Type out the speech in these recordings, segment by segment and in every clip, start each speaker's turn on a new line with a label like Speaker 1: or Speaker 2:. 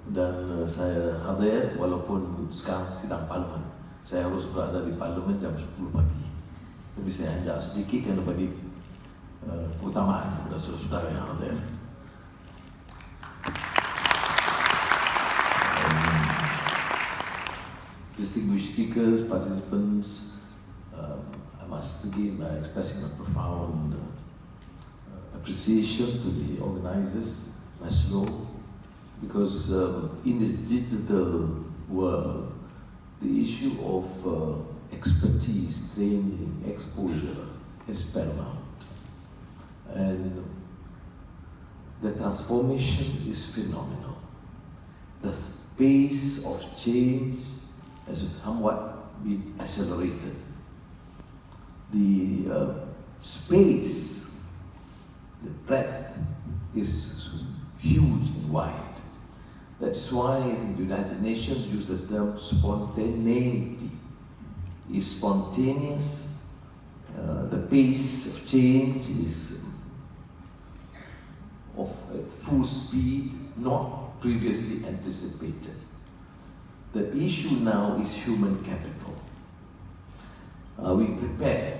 Speaker 1: dan saya hadir walaupun sekarang sidang parlimen. Saya harus berada di parlimen jam 10 pagi. Tapi saya hanya sedikit kerana bagi keutamaan kepada saudara-saudara yang hadir. Distinguished speakers, participants, I must begin by expressing my profound appreciation to the organizers, Maslow, because in this digital world, the issue of expertise, training, exposure is paramount. And the transformation is phenomenal. The pace of change has somewhat been accelerated. The space, the breadth is huge and wide. That's why the United Nations use the term spontaneity. It's spontaneous, the pace of change is of full speed, not previously anticipated. The issue now is human capital. Are we prepared?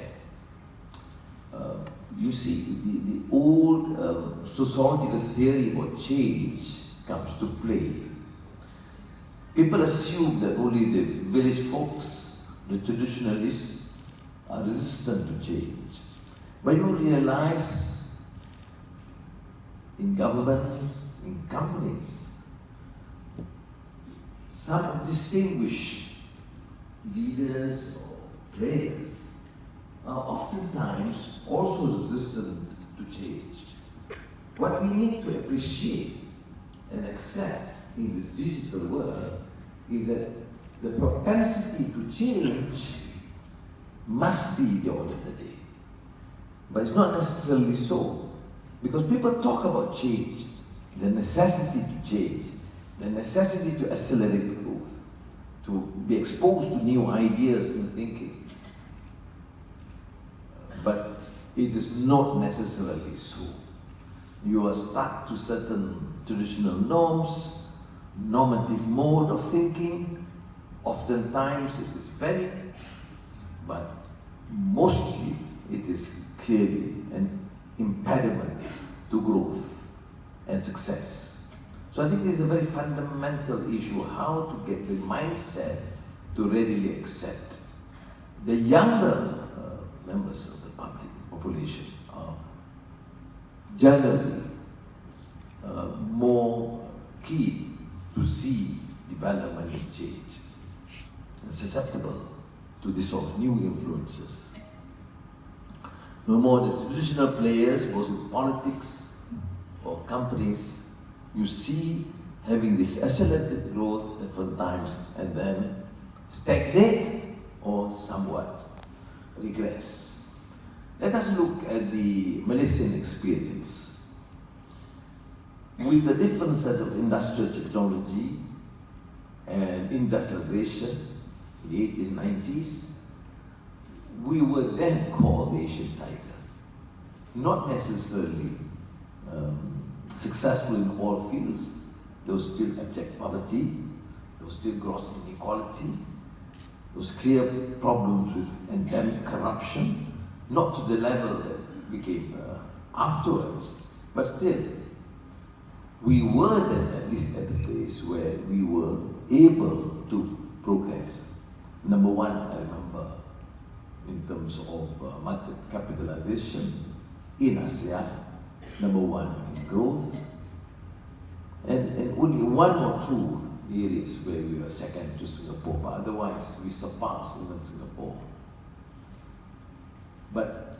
Speaker 1: You see, the old sociological theory about change comes to play. People assume that only the village folks, the traditionalists, are resistant to change. But you realize in governments, in companies, some distinguished leaders or players are oftentimes also resistant to change. What we need to appreciate and accept in this digital world is that the propensity to change must be the order of the day. But it's not necessarily so. Because people talk about change, the necessity to change, the necessity to accelerate growth, to be exposed to new ideas and thinking. But it is not necessarily so. You are stuck to certain traditional norms, normative mode of thinking. Oftentimes it is very, but mostly it is clearly an impediment to growth and success. So I think this is a very fundamental issue, how to get the mindset to readily accept. The younger members of the public population are generally more keen to see development and change, and susceptible to this sort of new influences. No more the traditional players, both in politics or companies, you see having this accelerated growth at different times and then stagnate or somewhat regress. Let us look at the Malaysian experience. With a different set of industrial technology and industrialization in the 80s, 90s, we were then called the Asian tiger. Not necessarily successful in all fields. There was still abject poverty, there was still gross inequality, there was clear problems with endemic corruption, not to the level that became afterwards, but still, we were then at least at the place where we were able to progress. Number one, I remember, in terms of market capitalization in ASEAN, number one in growth, and only one or two areas where we were second to Singapore, but otherwise we surpassed even Singapore. But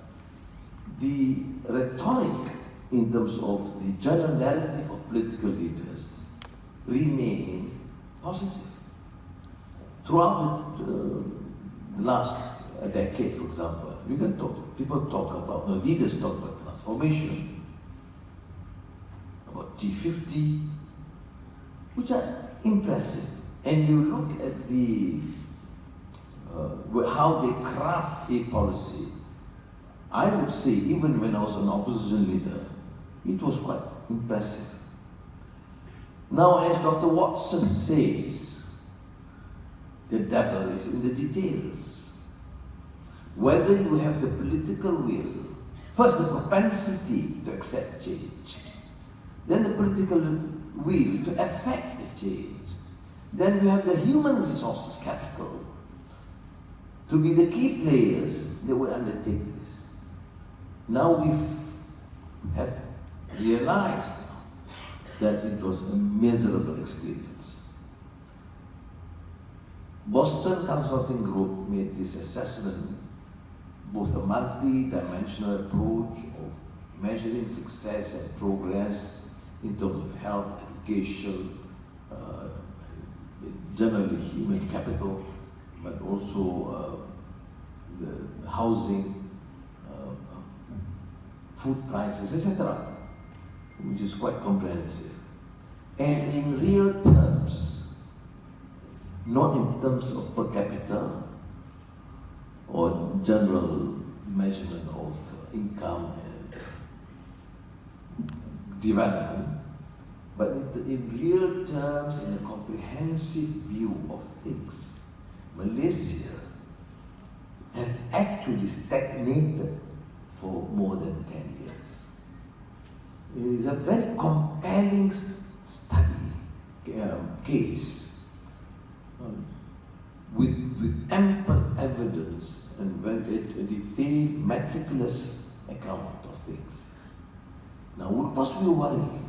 Speaker 1: the rhetoric in terms of the general narrative of political leaders remain positive. Throughout the last decade, for example, you can talk, people talk about, the leaders talk about transformation, about G50, which are impressive. And you look at the how they craft a policy. I would say, even when I was an opposition leader, it was quite impressive. Now, as Dr. Watson says, the devil is in the details. Whether you have the political will, first the propensity to accept change, then the political will to affect the change, then you have the human resources capital to be the key players that will undertake this. Now we have realized that it was a miserable experience. Boston Consulting Group made this assessment, both a multi-dimensional approach of measuring success and progress in terms of health, education, generally human capital, but also the housing, food prices, etc., which is quite comprehensive. And in real terms, not in terms of per capita or general measurement of income and development, but in real terms, in a comprehensive view of things, Malaysia has actually stagnated for more than 10 years. It is a very compelling study, case, with ample evidence and a detailed, meticulous account of things. Now, of course, we worry,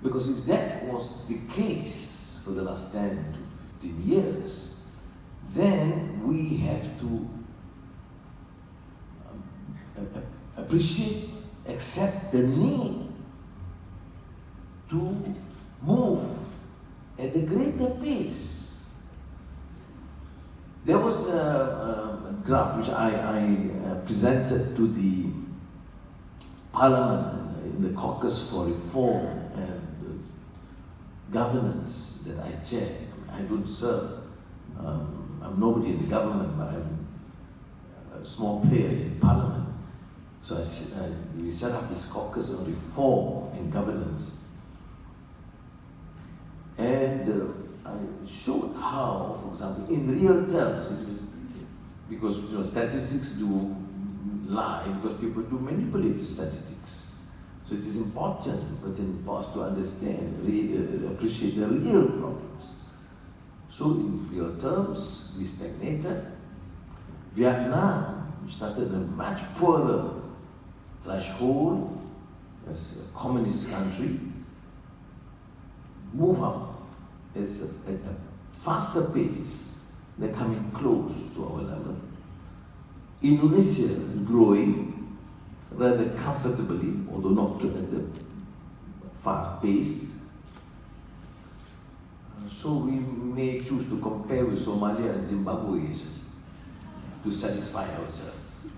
Speaker 1: because if that was the case for the last 10 to 15 years, then we have to appreciate, accept the need to move at a greater pace. There was a graph which I presented to the Parliament in the Caucus for Reform and Governance that I chair. I don't serve, I'm nobody in the government, but I'm a small player in Parliament. So we set up this Caucus on Reform and Governance. And I showed how, for example, in real terms, because statistics do lie, because people do manipulate the statistics. So it is important for us to understand, appreciate the real problems. So in real terms, we stagnated. Vietnam, which started a much poorer threshold as a communist country, move up at a faster pace. They're coming close to our level. Indonesia is growing rather comfortably, although not at a fast pace. So we may choose to compare with Somalia and Zimbabwe to satisfy ourselves.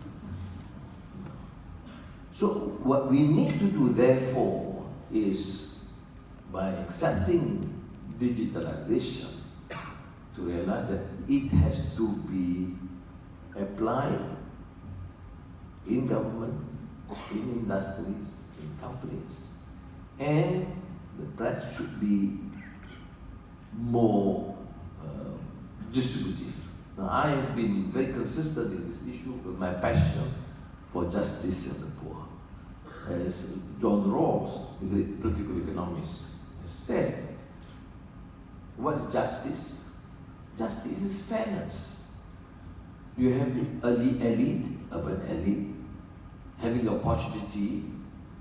Speaker 1: So what we need to do, therefore, is by accepting digitalization, to realize that it has to be applied in government, in industries, in companies, and the breadth should be more distributive. Now, I have been very consistent in this issue with my passion for justice and the poor. As John Rawls, the great political economist, has said, what is justice? Justice is fairness. You have the elite, urban elite, having the opportunity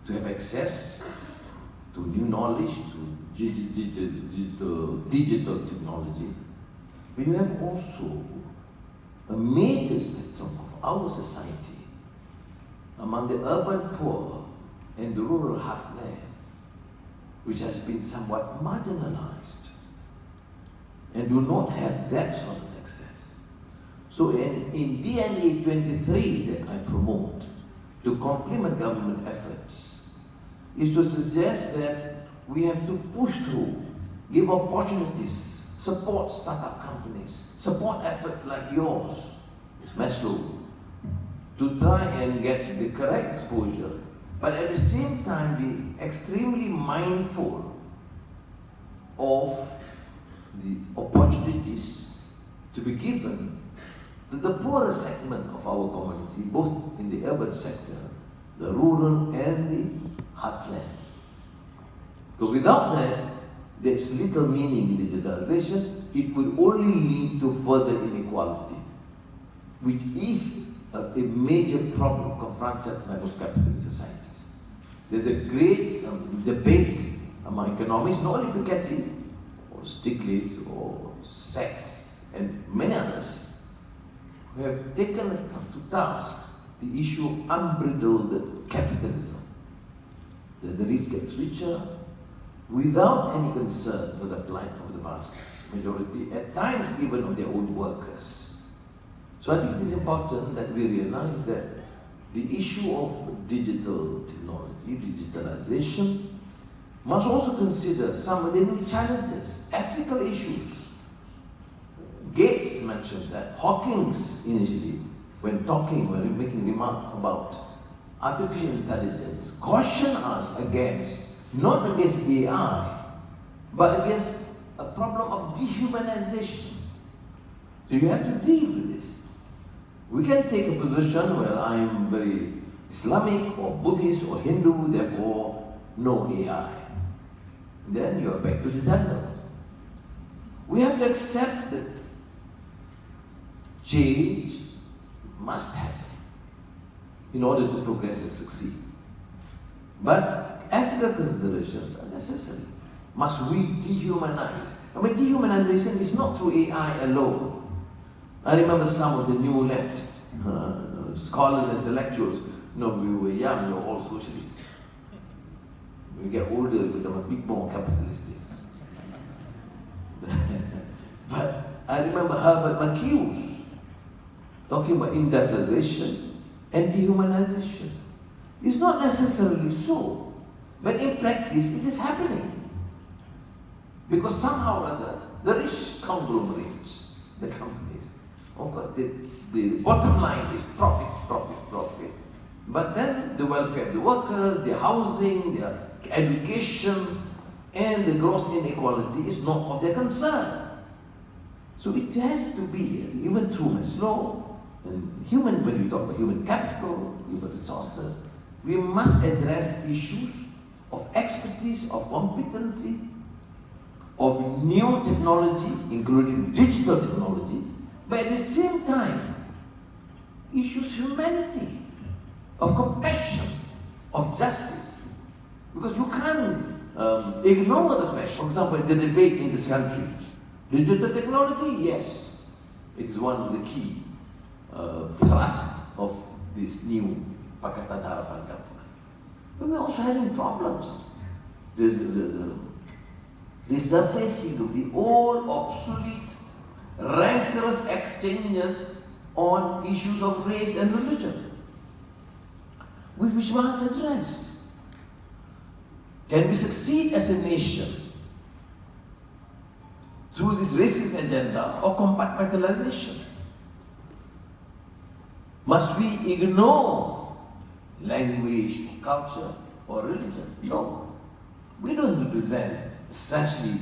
Speaker 1: to have access to new knowledge, to digital technology. But you have also a major spectrum of our society among the urban poor and the rural heartland, which has been somewhat marginalized and do not have that sort of access. So in DNA 23 that I promote to complement government efforts is to suggest that we have to push through, give opportunities, support startup companies, support effort like yours, Maslow, to try and get the correct exposure, but at the same time be extremely mindful of the opportunities to be given to the poorer segment of our community, both in the urban sector, the rural and the heartland. So without that, there is little meaning in digitalization. It will only lead to further inequality, which is a major problem confronted by most capitalist societies. There's a great debate among economists, not only Piketty, or Stiglitz, or Sachs, and many others, who have taken to task the issue of unbridled capitalism. That the rich gets richer without any concern for the plight of the vast majority, at times even of their own workers. So I think it is important that we realize that the issue of digital technology, digitalization, must also consider some of the new challenges, ethical issues. Gates mentioned that. Hawkins initially, when making remarks about artificial intelligence, cautioned us against, not against AI, but against a problem of dehumanization. So you have to deal with this. We can take a position where I am very Islamic or Buddhist or Hindu, therefore no AI. Then you are back to the jungle. We have to accept that change must happen in order to progress and succeed. But ethical considerations are necessary. Must we dehumanize? I mean, dehumanization is not through AI alone. I remember some of the new left scholars and intellectuals. No, we were young, we were all socialists. When we get older, we become a bit more capitalistic. But I remember Herbert Marcuse talking about industrialization and dehumanization. It's not necessarily so, but in practice it is happening. Because somehow or other, the rich conglomerates, the companies, of course, the bottom line is profit, profit, profit. But then the welfare of the workers, their housing, their education, and the gross inequality is not of their concern. So it has to be, even through Maslow, and when you talk about human capital, human resources, we must address issues of expertise, of competency, of new technology, including digital technology, but at the same time, issues humanity, of compassion, of justice. Because you can't ignore the fact, for example, the debate in this country. Digital technology, yes, it is one of the key thrusts of this new Pakatan Harapan government. But we're also having problems. The resurfacing of the old, obsolete, rancorous exchanges on issues of race and religion, which we must address. Can we succeed as a nation through this racist agenda or compartmentalization? Must we ignore language, culture, or religion? No. We don't represent essentially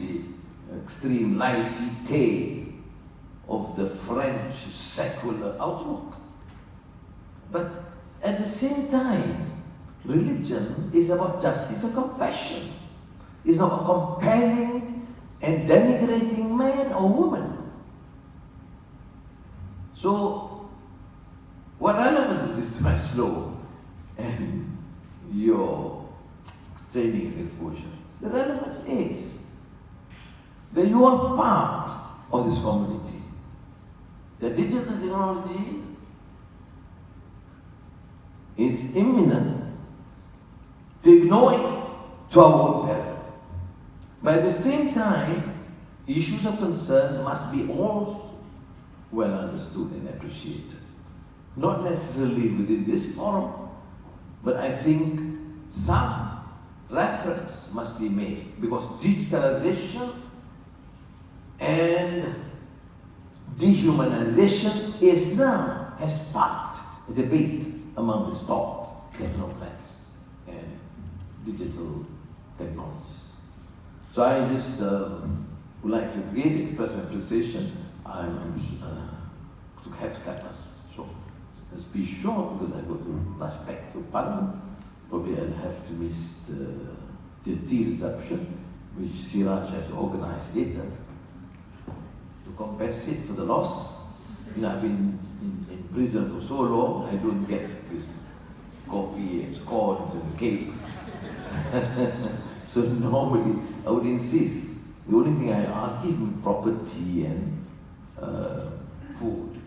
Speaker 1: the extreme laicite of the French secular outlook. But at the same time, religion is about justice and compassion. It's not about compelling and denigrating man or woman. So, what relevance is this to Maslow and your training and exposure? The relevance is that you are part of this community. The digital technology is imminent to ignore it to our own peril. But at the same time, issues of concern must be all well understood and appreciated. Not necessarily within this forum, but I think some reference must be made, because digitalization and dehumanization has sparked a debate among the top technocrats and digital technologies. So So I just would like to again express my appreciation. I'm to have to cut us short. Let's be short because I go to rush back to Parliament. Probably I'll have to miss the tea reception, which Siraj have to organize later to compensate for the loss. You know, I've been in prison for so long, I don't get this coffee and scones and cakes. So normally I would insist. The only thing I ask is proper tea and food.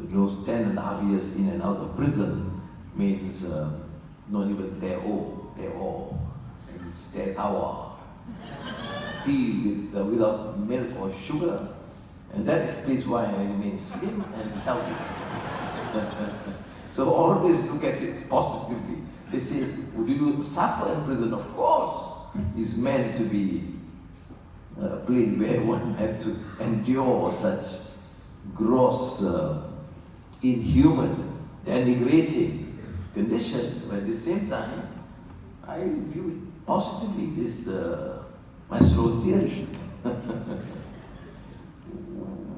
Speaker 1: Those 10.5 years in and out of prison means not even teh-o, it's teh-tawa. Tea without milk or sugar. And that explains why I remain slim and healthy. So always look at it positively. They say, would you suffer in prison? Of course. It's meant to be a place where one has to endure such gross, inhuman, denigrating conditions. But at the same time, I view it positively. This is the Maslow theory.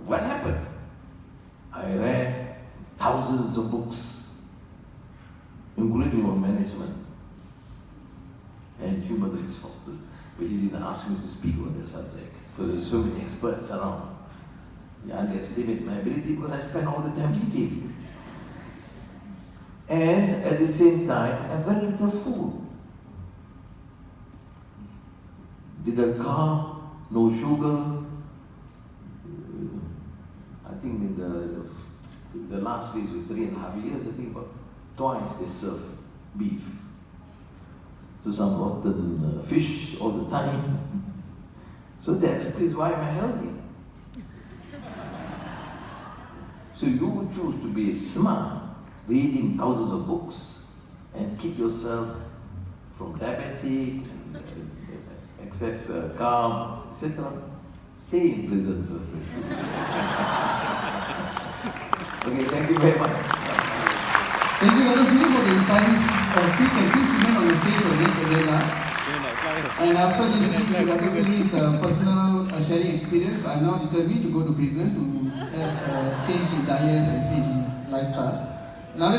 Speaker 1: What happened? I read thousands of books, including on management and human resources, but he didn't ask me to speak on the subject because there's so many experts around. You underestimate my ability because I spend all the time reading. And at the same time, I have very little food. Little carb, no sugar. I think in the last phase with 3.5 years, I think about twice they serve beef. So some rotten fish all the time. So that explains why I'm healthy. So you would choose to be smart, reading thousands of books, and keep yourself from diabetic and excess carb, etc. Stay in prison for 3 weeks. Okay, thank you very much.
Speaker 2: Thank you, Dato, for the inspiring speech, and please remain on the stage for the next agenda. And after listening to Dato Seri's personal sharing experience, I now determined to go to prison to have a change in diet and change in lifestyle. Now